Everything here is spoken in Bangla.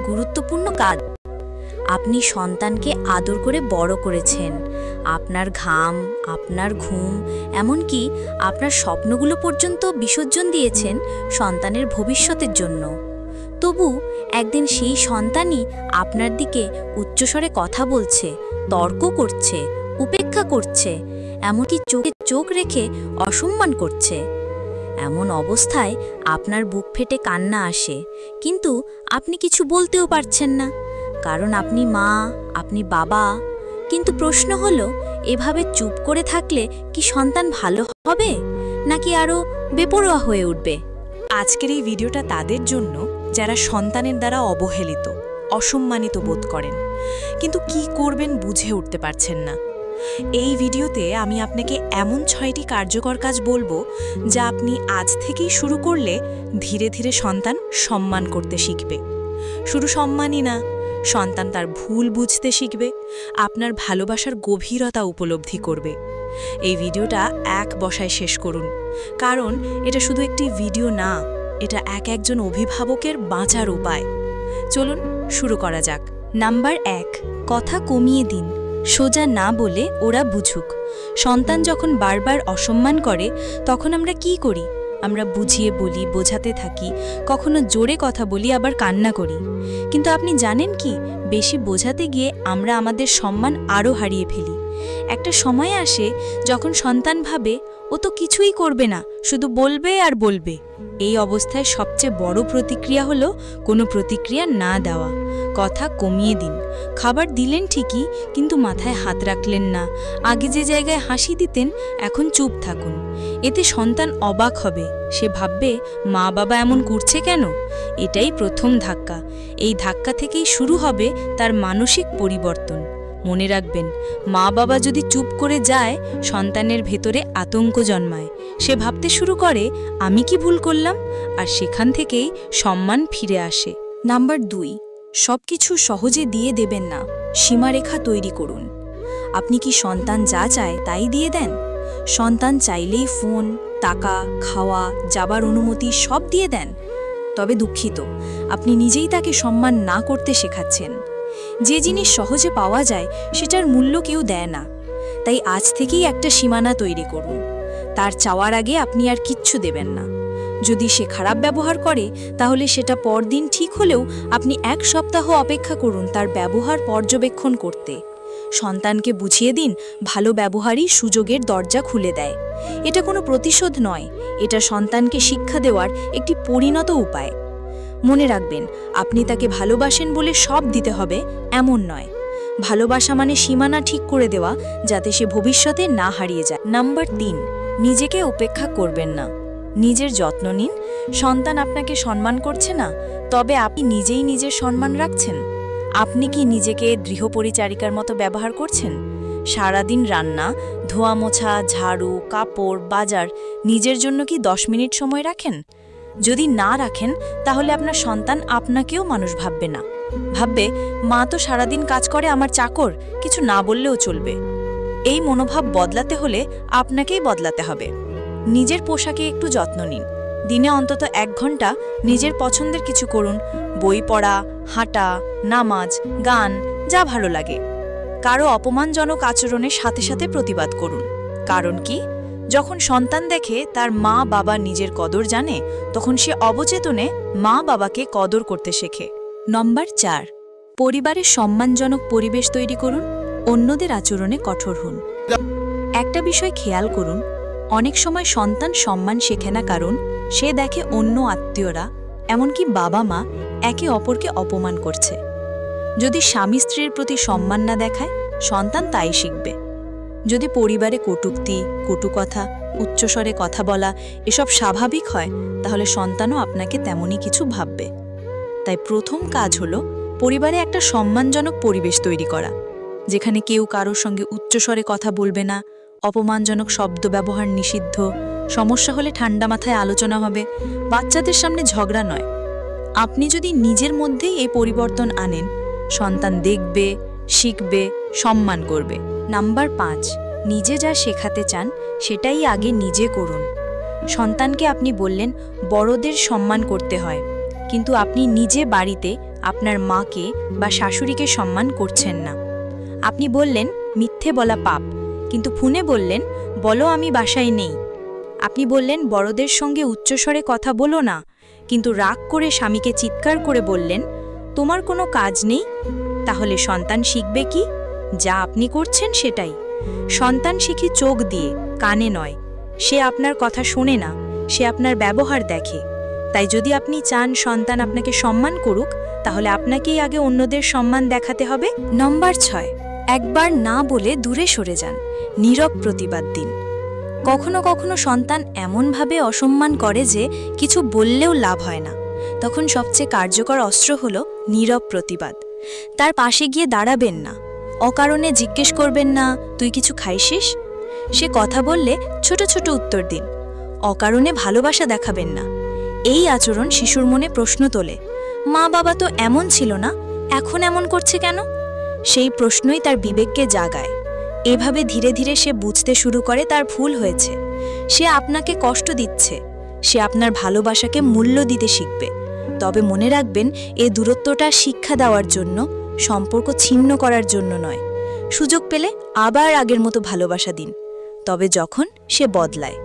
গুরুত্বপূর্ণ কাজ। আপনি সন্তানকে আদর করে বড় করেছেন, আপনার ঘাম, আপনার ঘুম, এমনকি আপনার স্বপ্নগুলো পর্যন্ত বিসর্জন দিয়েছেন সন্তানের ভবিষ্যতের জন্য। তবু একদিন সেই সন্তানই আপনার দিকে উচ্চস্বরে কথা বলছে, তর্ক করছে, উপেক্ষা করছে, এমনকি চোখে চোখ রেখে অসম্মান করছে। এমন অবস্থায় আপনার বুক ফেটে কান্না আসে, কিন্তু আপনি কিছু বলতেও পারছেন না, কারণ আপনি মা, আপনি বাবা। কিন্তু প্রশ্ন হলো, এভাবে চুপ করে থাকলে কি সন্তান ভালো হবে, নাকি আরও বেপরোয়া হয়ে উঠবে? আজকের এই ভিডিওটা তাদের জন্য যারা সন্তানের দ্বারা অবহেলিত, অসম্মানিত বোধ করেন, কিন্তু কি করবেন বুঝে উঠতে পারছেন না। এই ভিডিওতে আমি আপনাকে এমন 6টি কার্যকর কাজ বলবো যা আপনি আজ থেকেই শুরু করলে ধীরে ধীরে সন্তান সম্মান করতে শিখবে। শুধু সম্মানই না, সন্তান তার ভুল বুঝতে শিখবে, আপনার ভালোবাসার গভীরতা উপলব্ধি করবে। এই ভিডিওটা এক বসায় শেষ করুন, কারণ এটা শুধু একটি ভিডিও না, এটা একজন অভিভাবকের বাঁচার উপায়। চলুন শুরু করা যাক। নাম্বার 1, কথা কমিয়ে দিন, সোজা না বলে ওরা বুঝুক। সন্তান যখন বারবার অসম্মান করে তখন আমরা কি করি? আমরা বুঝিয়ে বলি, বোঝাতে থাকি, কখনো জোরে কথা বলি, আবার কান্না করি। কিন্তু আপনি জানেন কি, বেশি বোঝাতে গিয়ে আমরা আমাদের সম্মান আরও হারিয়ে ফেলি। একটা সময় আসে যখন সন্তান ভাবে ও তো কিছুই করবে না, শুধু বলবে আর বলবে। এই অবস্থায় সবচেয়ে বড় প্রতিক্রিয়া হলো কোনো প্রতিক্রিয়া না দেওয়া। কথা কমিয়ে দিন। খাবার দিলেন ঠিকই, কিন্তু মাথায় হাত রাখলেন না। আগে যে জায়গায় হাসি দিতেন এখন চুপ থাকুন। এতে সন্তান অবাক হবে, সে ভাববে মা বাবা এমন করছে কেন। এটাই প্রথম ধাক্কা। এই ধাক্কা থেকেই শুরু হবে তার মানসিক পরিবর্তন। মনে রাখবেন, মা বাবা যদি চুপ করে যায়, সন্তানের ভেতরে আতঙ্ক জন্মায়। সে ভাবতে শুরু করে আমি কি ভুল করলাম, আর সেখান থেকেই সম্মান ফিরে আসে। নাম্বার 2, সবকিছু সহজে দিয়ে দেবেন না, সীমারেখা তৈরি করুন। আপনি কি সন্তান যা চায় তাই দিয়ে দেন? সন্তান চাইলেই ফোন, টাকা, খাওয়া, যাবার অনুমতি সব দিয়ে দেন? তবে দুঃখিত, আপনি নিজেই তাকে সম্মান না করতে শেখাচ্ছেন। যে জিনিস সহজে পাওয়া যায় সেটার মূল্য কেউ দেয় না। তাই আজ থেকেই একটা সীমানা তৈরি করুন। তার চাওয়ার আগে আপনি আর কিচ্ছু দেবেন না। যদি সে খারাপ ব্যবহার করে, তাহলে সেটা পরদিন ঠিক হলেও আপনি 1 সপ্তাহ অপেক্ষা করুন তার ব্যবহার পর্যবেক্ষণ করতে। সন্তানকে বুঝিয়ে দিন, ভালো ব্যবহারই সুযোগের দরজা খুলে দেয়। এটা কোনো প্রতিশোধ নয়, এটা সন্তানকে শিক্ষা দেওয়ার একটি পরিণত উপায়। মনে রাখবেন, আপনি তাকে ভালোবাসেন বলে সব দিতে হবে এমন নয়। ভালোবাসা মানে সীমানা ঠিক করে দেওয়া, যাতে সে ভবিষ্যতে না হারিয়ে যায়। নাম্বার 3, নিজেকে উপেক্ষা করবেন না, নিজের যত্ন নিন। সন্তান আপনাকে সম্মান করছে না, তবে আপনি নিজেই নিজের সম্মান রাখছেন? আপনি কি নিজেকে গৃহপরিচারিকার মতো ব্যবহার করছেন? সারাদিন রান্না, ধোয়া মোছা, ঝাড়ু, কাপড়, বাজার, নিজের জন্য কি 10 মিনিট সময় রাখেন? যদি না রাখেন, তাহলে আপনার সন্তান আপনাকেও মানুষ ভাববে না। ভাববে মা তো সারাদিন কাজ করে, আমার চাকর, কিছু না বললেও চলবে। এই মনোভাব বদলাতে হলে আপনাকেই বদলাতে হবে। নিজের পোশাকে একটু যত্ন নিন। দিনে অন্তত 1 ঘন্টা নিজের পছন্দের কিছু করুন। বই পড়া, হাঁটা, নামাজ, গান, যা ভালো লাগে। কারো অপমানজনক আচরণের সাথে সাথে প্রতিবাদ করুন। কারণ কি, যখন সন্তান দেখে তার মা বাবা নিজের কদর জানে, তখন সে অবচেতনে মা বাবাকে কদর করতে শেখে। নম্বর 4, পরিবারের সম্মানজনক পরিবেশ তৈরি করুন, অন্যদের আচরণে কঠোর হন। একটা বিষয় খেয়াল করুন, অনেক সময় সন্তান সম্মান শেখে না, কারণ সে দেখে অন্য আত্মীয়রা, এমনকি বাবা মা, একে অপরকে অপমান করছে। যদি স্বামী স্ত্রীর প্রতি সম্মান না দেখায়, সন্তান তাই শিখবে। যদি পরিবারে কটূক্তি, কটু কথা, উচ্চস্বরে কথা বলা এসব স্বাভাবিক হয়, তাহলে সন্তানও আপনাকে তেমনই কিছু ভাববে। তাই প্রথম কাজ হলো পরিবারে একটা সম্মানজনক পরিবেশ তৈরি করা, যেখানে কেউ কারোর সঙ্গে উচ্চস্বরে কথা বলবে না, অপমানজনক শব্দ ব্যবহার নিষিদ্ধ, সমস্যা হলে ঠান্ডা মাথায় আলোচনা হবে, বাচ্চাদের সামনে ঝগড়া নয়। আপনি যদি নিজের মধ্যেই এই পরিবর্তন আনেন, সন্তান দেখবে, শিখবে, সম্মান করবে। নাম্বার 5, নিজে যা শেখাতে চান সেটাই আগে নিজে করুন। সন্তানকে আপনি বললেন বড়দের সম্মান করতে হয়, কিন্তু আপনি নিজে বাড়িতে আপনার মাকে বা শাশুড়িকে সম্মান করছেন না। আপনি বললেন মিথ্যে বলা পাপ, কিন্তু ফোনে বললেন বলো আমি বাসায় নেই। আপনি বললেন বড়দের সঙ্গে উচ্চস্বরে কথা বলো না, কিন্তু রাগ করে স্বামীকে চিৎকার করে বললেন তোমার কোনো কাজ নেই। তাহলে সন্তান শিখবে কি? যা আপনি করছেন সেটাই। সন্তান শিখি চোখ দিয়ে, কানে নয়। সে আপনার কথা শোনে না, সে আপনার ব্যবহার দেখে। তাই যদি আপনি চান সন্তান আপনাকে সম্মান করুক, তাহলে আপনাকেই আগে অন্যদের সম্মান দেখাতে হবে। নম্বর 6, একবার না বলে দূরে সরে যান, নীরব প্রতিবাদ দিন। কখনো কখনো সন্তান এমনভাবে অসম্মান করে যে কিছু বললেও লাভ হয় না। তখন সবচেয়ে কার্যকর অস্ত্র হলো নীরব প্রতিবাদ। তার পাশে গিয়ে দাঁড়াবেন না, অকারণে জিজ্ঞেস করবেন না তুই কিছু খাইছিস। সে কথা বললে ছোট ছোট উত্তর দিন, অকারণে ভালোবাসা দেখাবেন না। এই আচরণ শিশুর মনে প্রশ্ন তোলে, মা বাবা তো এমন ছিল না, এখন এমন করছে কেন? সেই প্রশ্নই তার বিবেককে জাগায়। এভাবে ধীরে ধীরে সে বুঝতে শুরু করে তার ভুল হয়েছে। সে আপনাকে কষ্ট দিচ্ছে, সে আপনার ভালোবাসাকে মূল্য দিতে শিখবে। তবে মনে রাখবেন, এ দূরত্বটা শিক্ষা দেওয়ার জন্য, সম্পর্ক ছিন্ন করার জন্য নয়। সুযোগ পেলে আবার আগের মতো ভালোবাসা দিন, তবে যখন সে বদলায়।